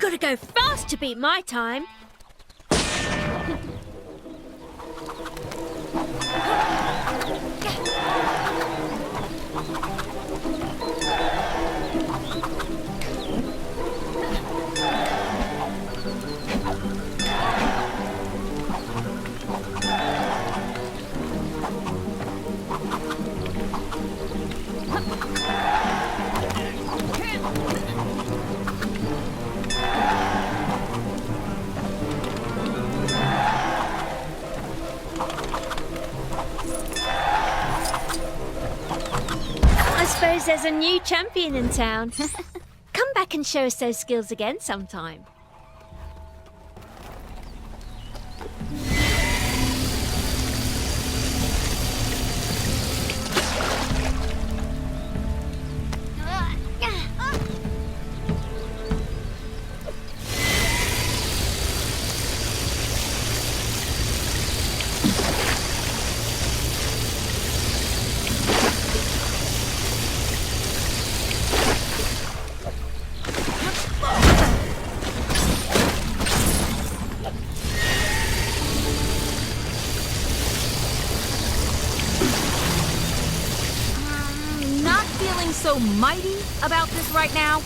Gotta go fast to beat my time. I suppose there's a new champion in town. Come back and show us those skills again sometime. So mighty about this right now.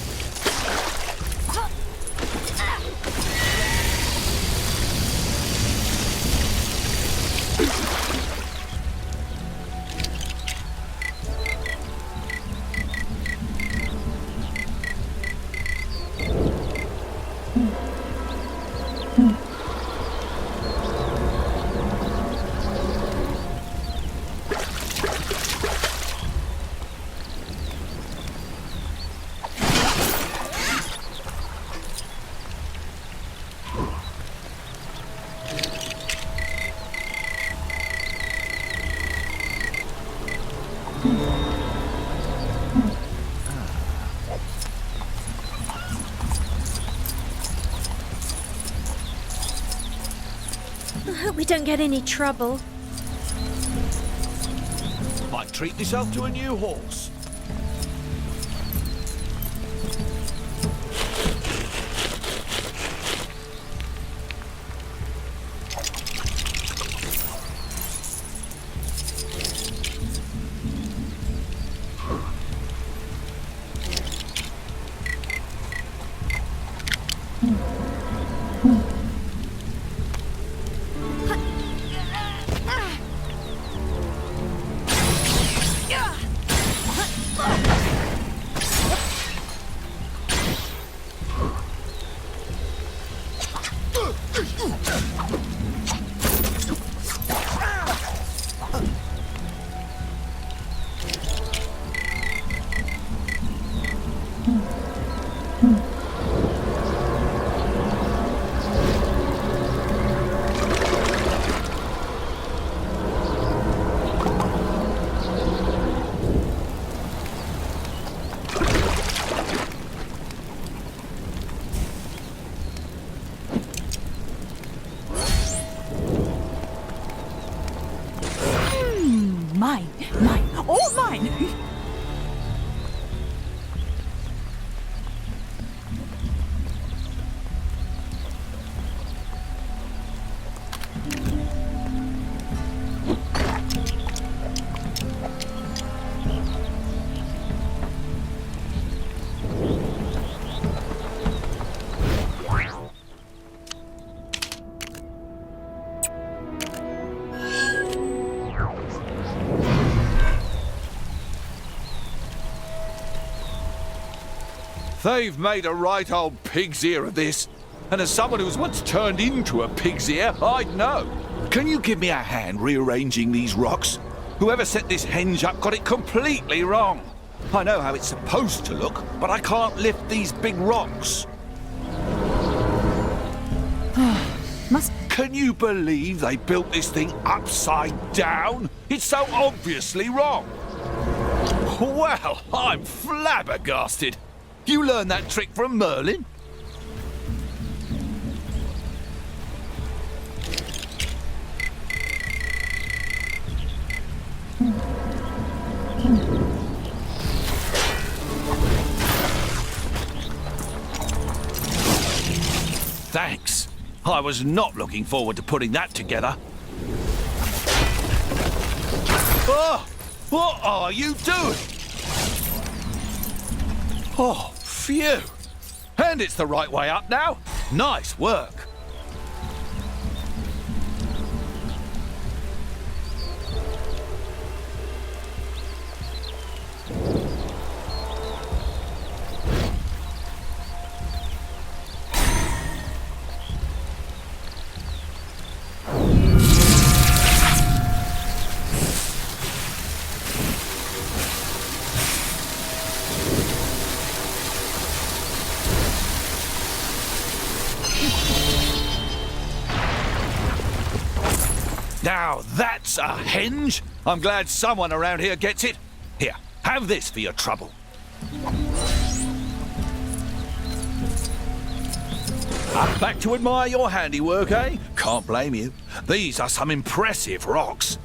I hope we don't get any trouble. Might treat myself to a new horse. Mine, all mine. They've made a right old pig's ear of this. And as someone who's once turned into a pig's ear, I'd know. Can you give me a hand rearranging these rocks? Whoever set this henge up got it completely wrong. I know how it's supposed to look, but I can't lift these big rocks. Can you believe they built this thing upside down? It's so obviously wrong. Well, I'm flabbergasted. You learned that trick from Merlin? thanks. I was not looking forward to putting that together. Oh! What are you doing? Oh, phew. And it's the right way up now. Nice work. Now that's a henge. I'm glad someone around here gets it. Here, have this for your trouble. I'm back to admire your handiwork, eh? Can't blame you. These are some impressive rocks.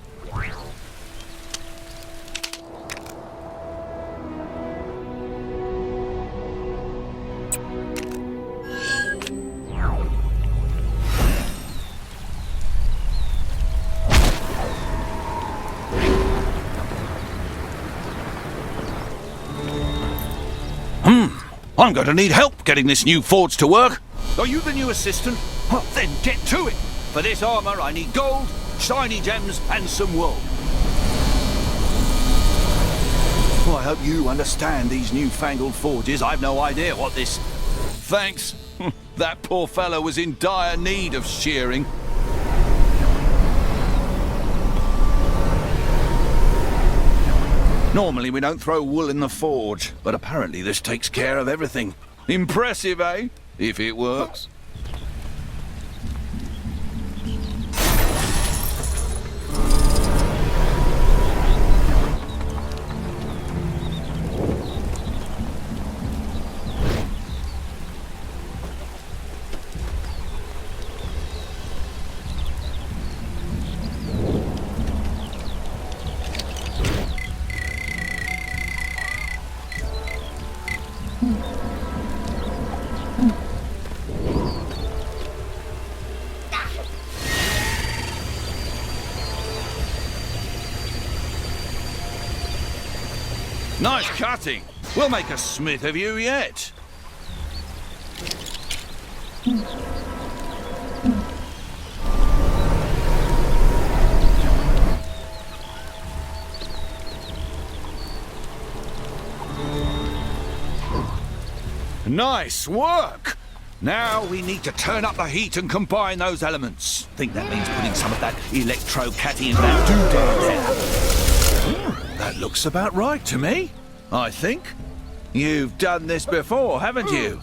I'm going to need help getting this new forge to work. Are you the new assistant? Well, then get to it. For this armor, I need gold, shiny gems, and some wool. Well, I hope you understand these newfangled forges. I've no idea what this... Thanks. That poor fellow was in dire need of shearing. Normally we don't throw wool in the forge, but apparently this takes care of everything. Impressive, eh? If it works. Nice cutting. We'll make a smith of you yet. Nice work! Now we need to turn up the heat and combine those elements. Think that means putting some of that electro-catty in that doodad there. That looks about right to me, I think. You've done this before, haven't you?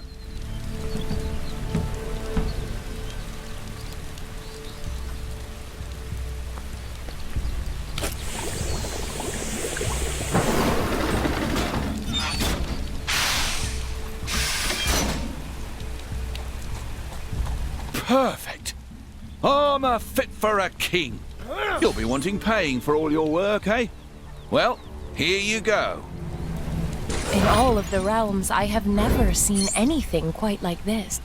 Perfect. Armor fit for a king. You'll be wanting paying for all your work, eh? Well, here you go. In all of the realms, I have never seen anything quite like this.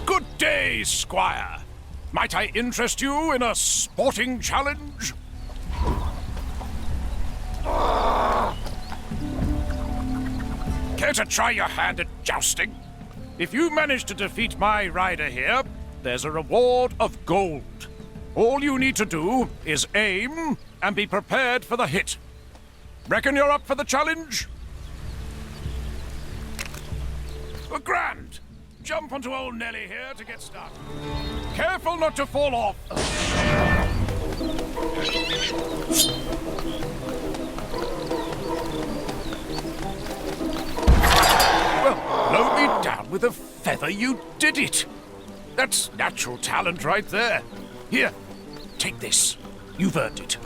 Good day, Squire. Might I interest you in a sporting challenge? Care to try your hand at jousting? If you manage to defeat my rider here, there's a reward of gold. All you need to do is aim and be prepared for the hit. Reckon you're up for the challenge? Grand. Jump onto old Nelly here to get started. Careful not to fall off. Well, blow me down with a feather, you did it. That's natural talent right there. Here, take this. You've earned it.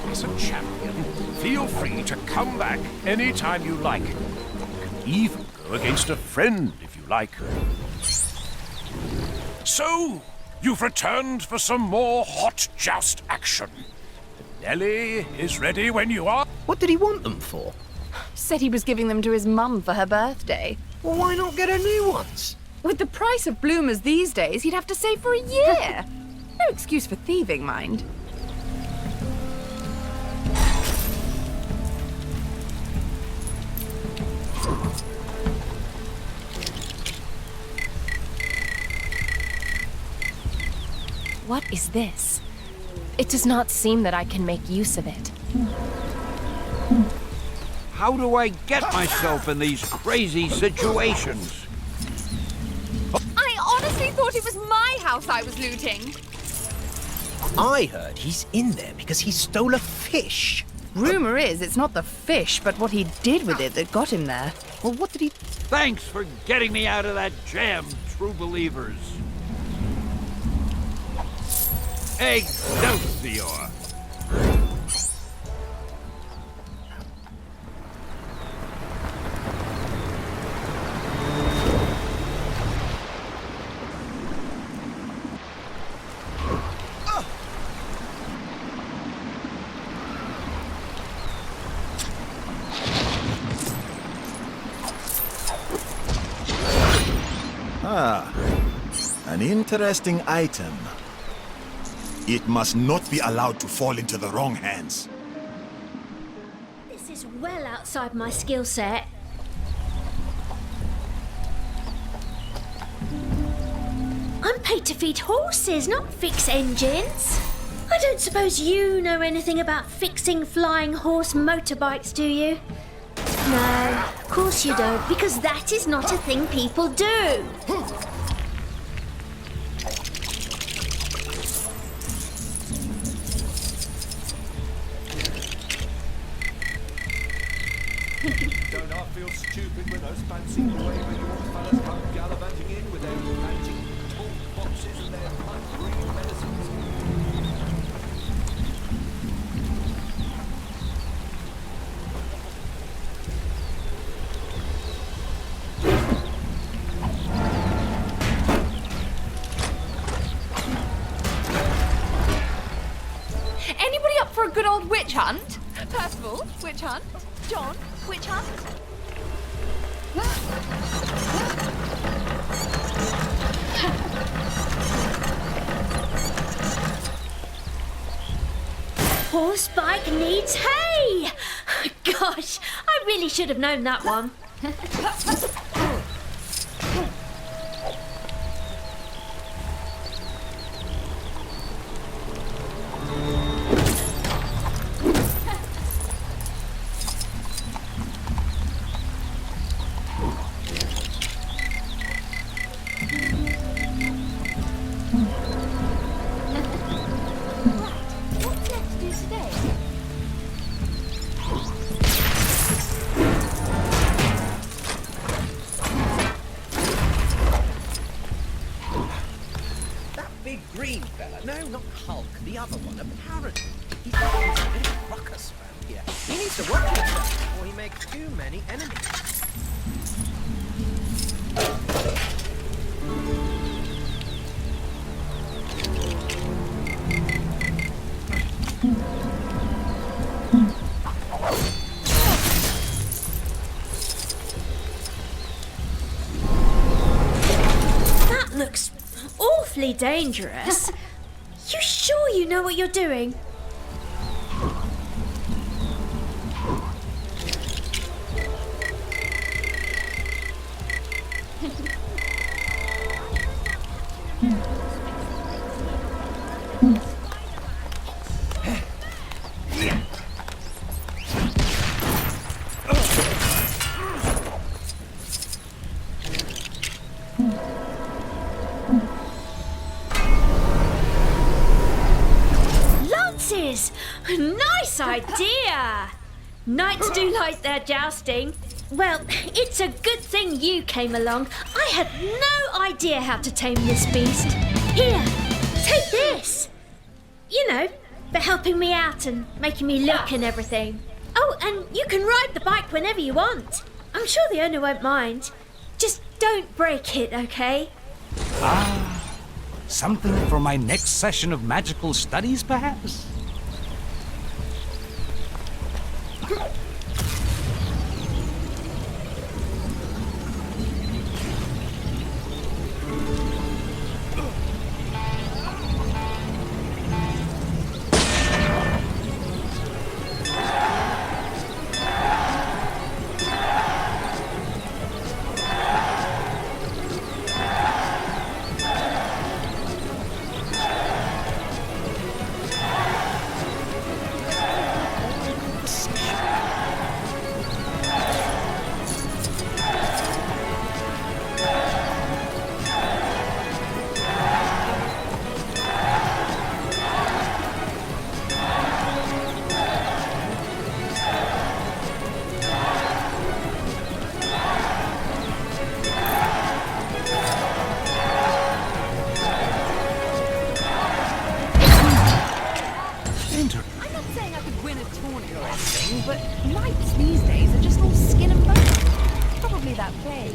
As a champion, feel free to come back anytime you like. You can even go against a friend if you like. So, you've returned for some more hot joust action. Nellie is ready when you are. What did he want them for? Said he was giving them to his mum for her birthday. Well, why not get her new ones? With the price of bloomers these days, he'd have to save for a year. No excuse for thieving, mind. What is this? It does not seem that I can make use of it. How do I get myself in these crazy situations? I honestly thought it was my house I was looting. I heard he's in there because he stole a fish. Rumor is it's not the fish, but what he did with it that got him there. Well, what did he... Thanks for getting me out of that jam, true believers. Excelsior! An interesting item. It must not be allowed to fall into the wrong hands. This is well outside my skill set. I'm paid to feed horses, not fix engines. I don't suppose you know anything about fixing flying horse motorbikes, do you? No, of course you don't, because that is not a thing people do. Don't I feel stupid when those fancy waving old fellas come gallivanting in with their panting tall boxes and their blood green medicines? Anybody up for a good old witch hunt? Percival, witch hunt. John, witch hunt. Horse bike needs hay! Gosh, I really should have known that one. Big green fella. No, not Hulk. The other one, apparently. He's making a bit of ruckus around here. He needs to watch himself before he makes too many enemies. That looks awfully dangerous. You sure you know what you're doing? Nice idea! Knights do like their jousting. Well, it's a good thing you came along. I had no idea how to tame this beast. Here, take this. You know, for helping me out and making me look and everything. Oh, and you can ride the bike whenever you want. I'm sure the owner won't mind. Just don't break it, okay? Something for my next session of magical studies, perhaps? horny or anything, but knights these days are just all skin and bone. Probably that plague.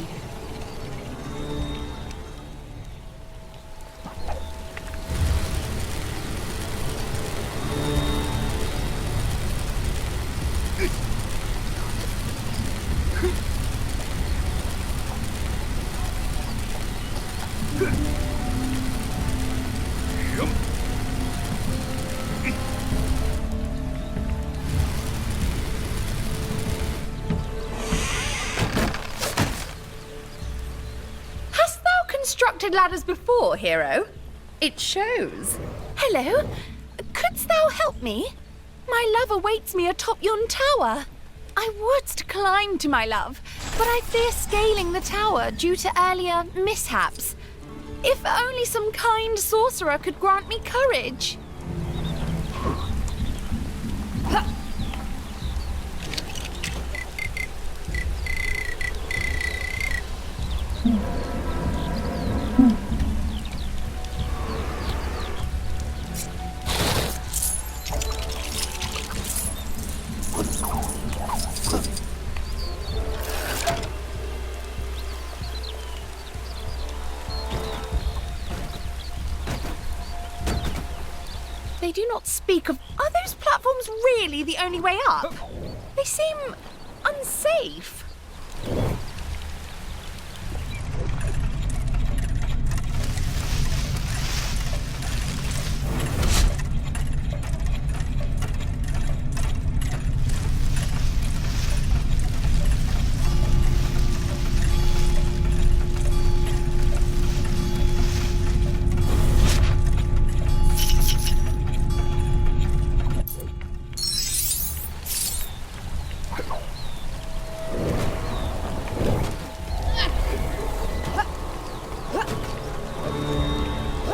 Constructed ladders before, hero? It shows. Hello? Couldst thou help me? My love awaits me atop yon tower. I would climb to my love, but I fear scaling the tower due to earlier mishaps. If only some kind sorcerer could grant me courage. They do not speak of... Are those platforms really the only way up? They seem unsafe.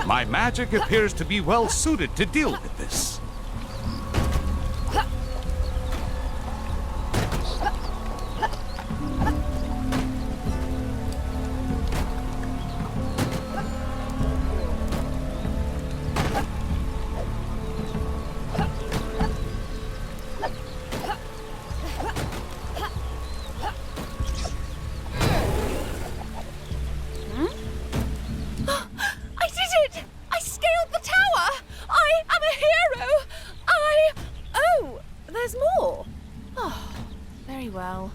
My magic appears to be well suited to deal with this. Well.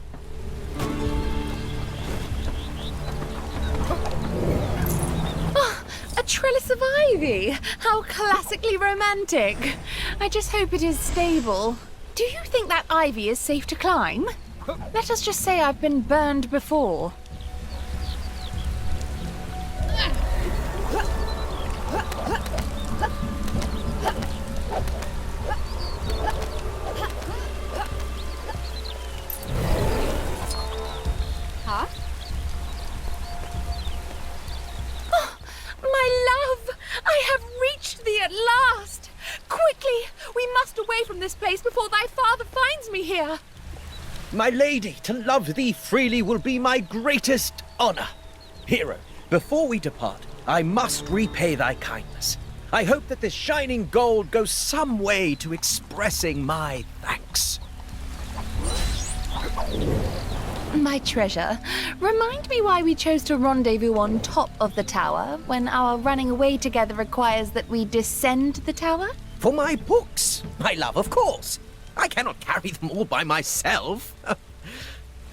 Oh, a trellis of ivy! How classically romantic. I just hope it is stable. Do you think that ivy is safe to climb? Let us just say I've been burned before. This place before thy father finds me here. My lady, to love thee freely will be my greatest honor. Hero, before we depart, I must repay thy kindness. I hope that this shining gold goes some way to expressing my thanks. My treasure, remind me why we chose to rendezvous on top of the tower when our running away together requires that we descend the tower? For my books, my love, of course. I cannot carry them all by myself.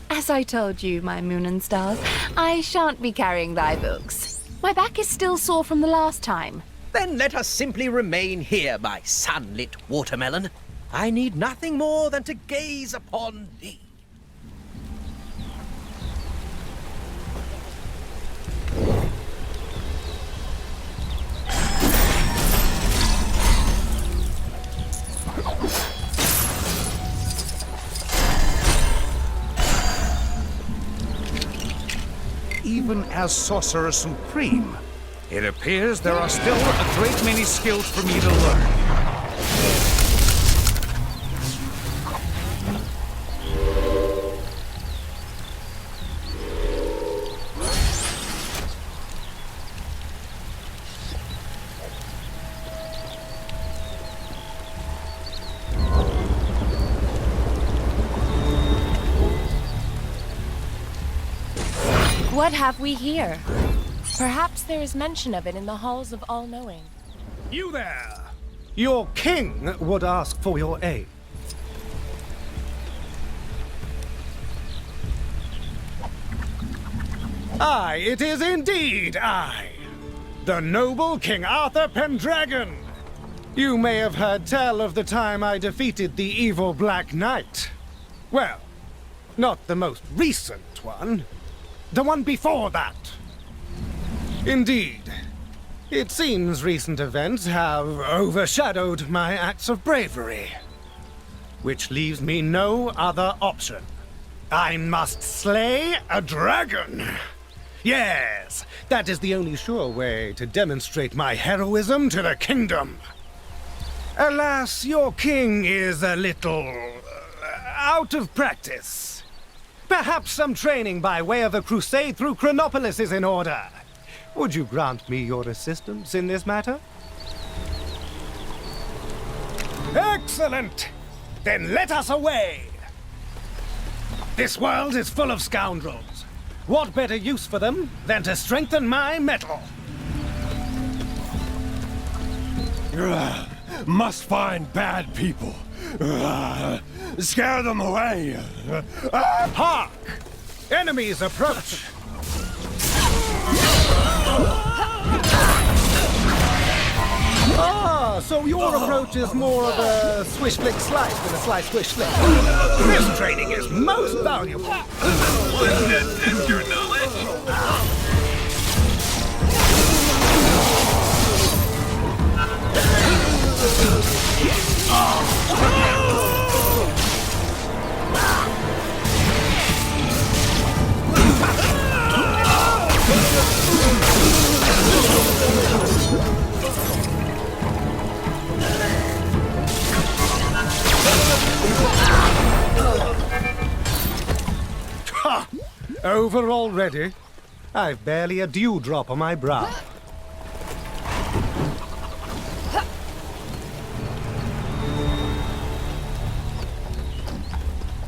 As I told you, my moon and stars, I shan't be carrying thy books. My back is still sore from the last time. Then let us simply remain here, my sunlit watermelon. I need nothing more than to gaze upon thee. Even as Sorcerer Supreme, it appears there are still a great many skills for me to learn. What have we here? Perhaps there is mention of it in the halls of All-Knowing. You there! Your king would ask for your aid. Aye, it is indeed I, the noble King Arthur Pendragon. You may have heard tell of the time I defeated the evil Black Knight. Well, not the most recent one. The one before that. Indeed. It seems recent events have overshadowed my acts of bravery. Which leaves me no other option. I must slay a dragon. Yes, that is the only sure way to demonstrate my heroism to the kingdom. Alas, your king is a little out of practice. Perhaps some training by way of a crusade through Chronopolis is in order. Would you grant me your assistance in this matter? Excellent! Then let us away! This world is full of scoundrels. What better use for them than to strengthen my metal? Must find bad people. Scare them away. Hark! Enemies approach! Ah, so your approach is more of a swish-flick-slice than a slice-swish-flick. This training is most valuable. Wouldn't it test your knowledge? Ha! Over already? I've barely a dewdrop on my brow.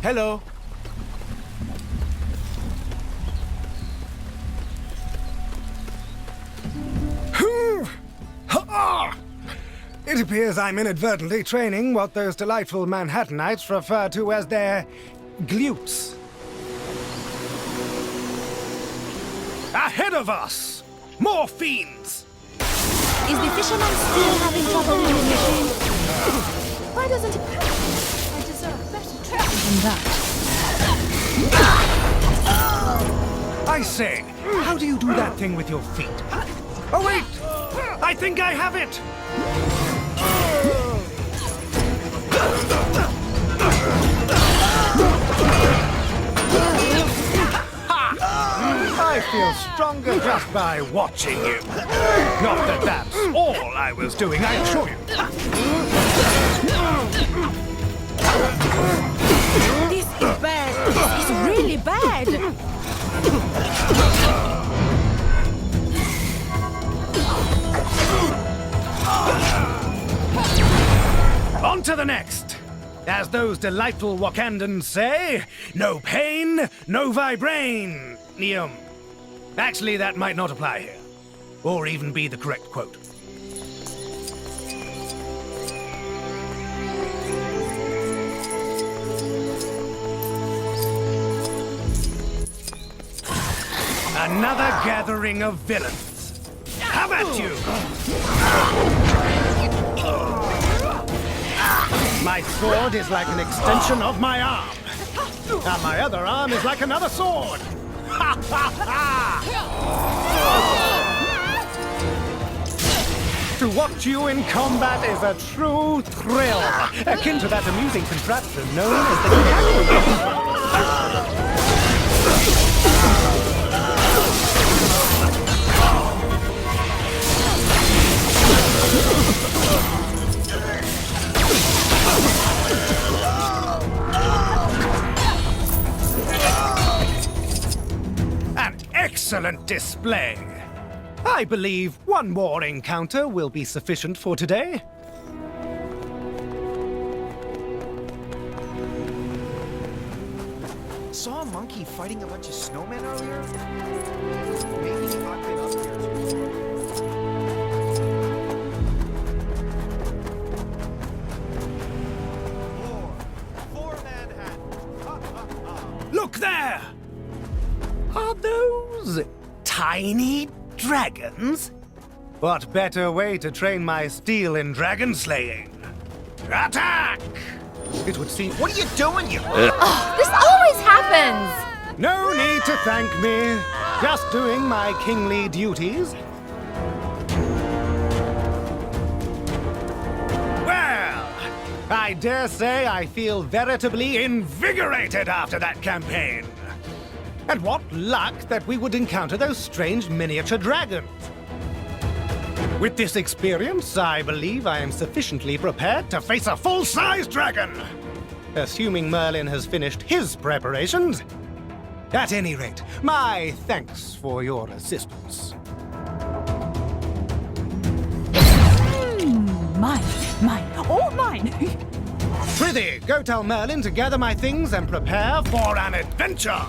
Hello. It appears I'm inadvertently training what those delightful Manhattanites refer to as their glutes. Ahead of us! More fiends! Is the fisherman still having trouble with his machine? Why doesn't it... I deserve better training than that. I say, how do you do that thing with your feet? Oh wait! I think I have it! I feel stronger just by watching you. Not that that's all I was doing, I assure you. This is bad. This is really bad. On to the next. As those delightful Wakandans say, no pain, no vibranium. Actually, that might not apply here. Or even be the correct quote. Another gathering of villains. How about you? My sword is like an extension of my arm. And my other arm is like another sword. Ha ha ha! To watch you in combat is a true thrill, akin to that amusing contraption known as the An excellent display. I believe one more encounter will be sufficient for today. saw a monkey fighting a bunch of snowmen earlier. Maybe I've been up here. For Manhattan. Look there! Are those tiny dragons? What better way to train my steel in dragon slaying? Attack! It would seem. What are you doing, you? This always happens! No need to thank me. Just doing my kingly duties. Well, I dare say I feel veritably invigorated after that campaign. And what luck that we would encounter those strange miniature dragons. With this experience, I believe I am sufficiently prepared to face a full-size dragon. Assuming Merlin has finished his preparations. At any rate, my thanks for your assistance. Mine, all mine. Prithee, go tell Merlin to gather my things and prepare for an adventure.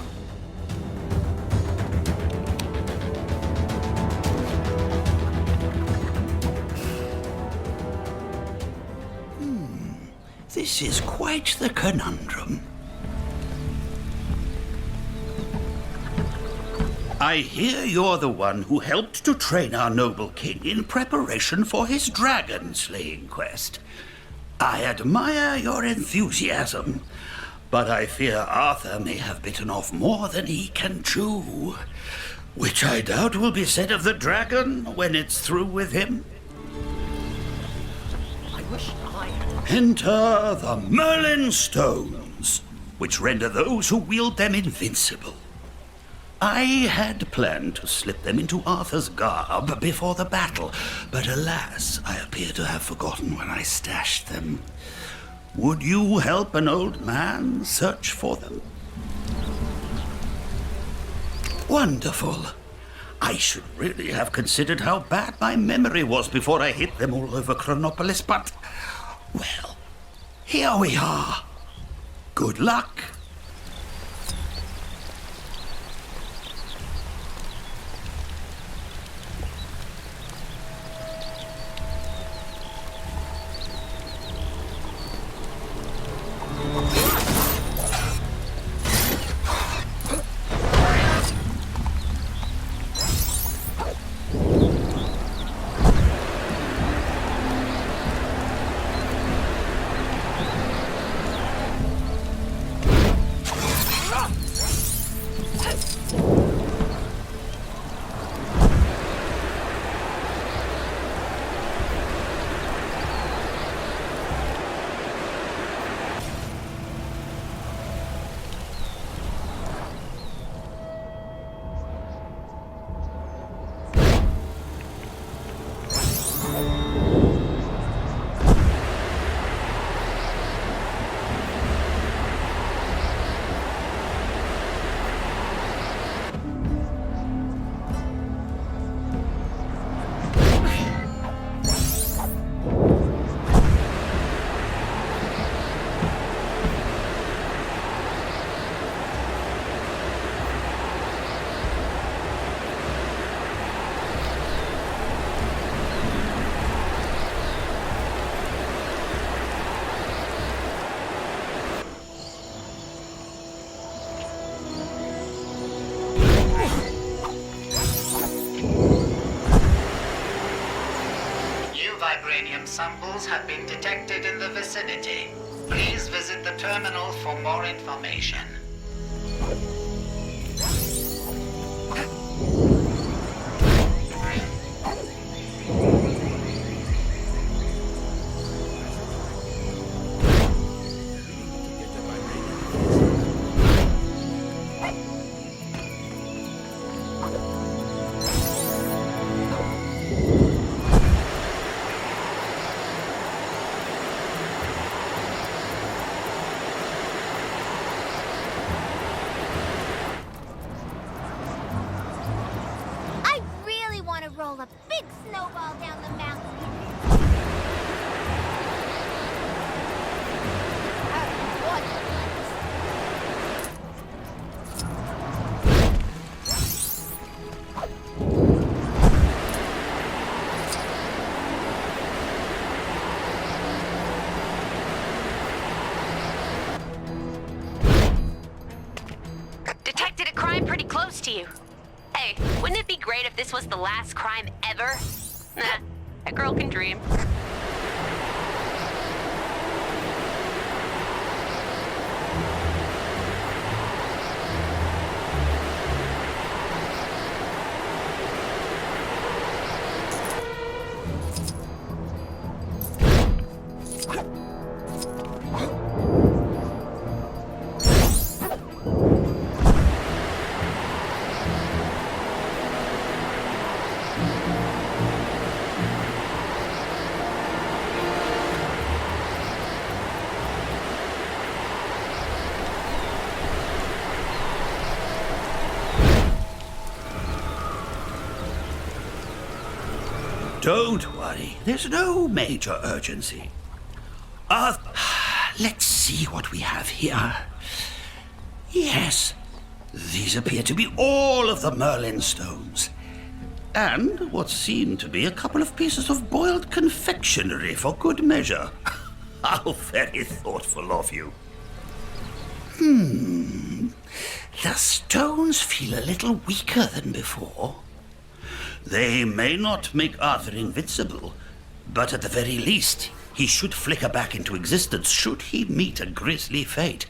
This is quite the conundrum. I hear you're the one who helped to train our noble king in preparation for his dragon-slaying quest. I admire your enthusiasm, but I fear Arthur may have bitten off more than he can chew, which I doubt will be said of the dragon when it's through with him. Enter the Merlin Stones, which render those who wield them invincible. I had planned to slip them into Arthur's garb before the battle, but alas, I appear to have forgotten where I stashed them. Would you help an old man search for them? Wonderful. I should really have considered how bad my memory was before I hid them all over Chronopolis, but... well, here we are. Good luck. Vibranium samples have been detected in the vicinity. Please visit the terminal for more information. Roll a big snowball down the mountain. to you. Hey, wouldn't it be great if this was the last crime ever? Nah, a girl can dream. Don't worry, there's no major urgency. Let's see what we have here. Yes, these appear to be all of the Merlin stones. And what seem to be a couple of pieces of boiled confectionery for good measure. How very thoughtful of you. The stones feel a little weaker than before. They may not make Arthur invincible, but at the very least, he should flicker back into existence should he meet a grisly fate.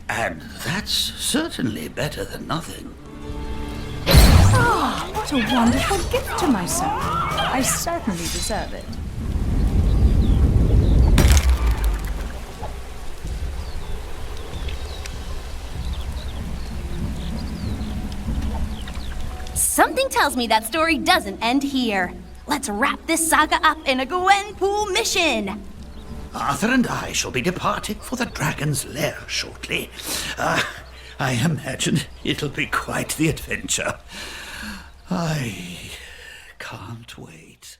And that's certainly better than nothing. Ah, what a wonderful gift to my son. I certainly deserve it. Something tells me that story doesn't end here. Let's wrap this saga up in a Gwenpool mission. Arthur and I shall be departing for the dragon's lair shortly. I imagine it'll be quite the adventure. I can't wait.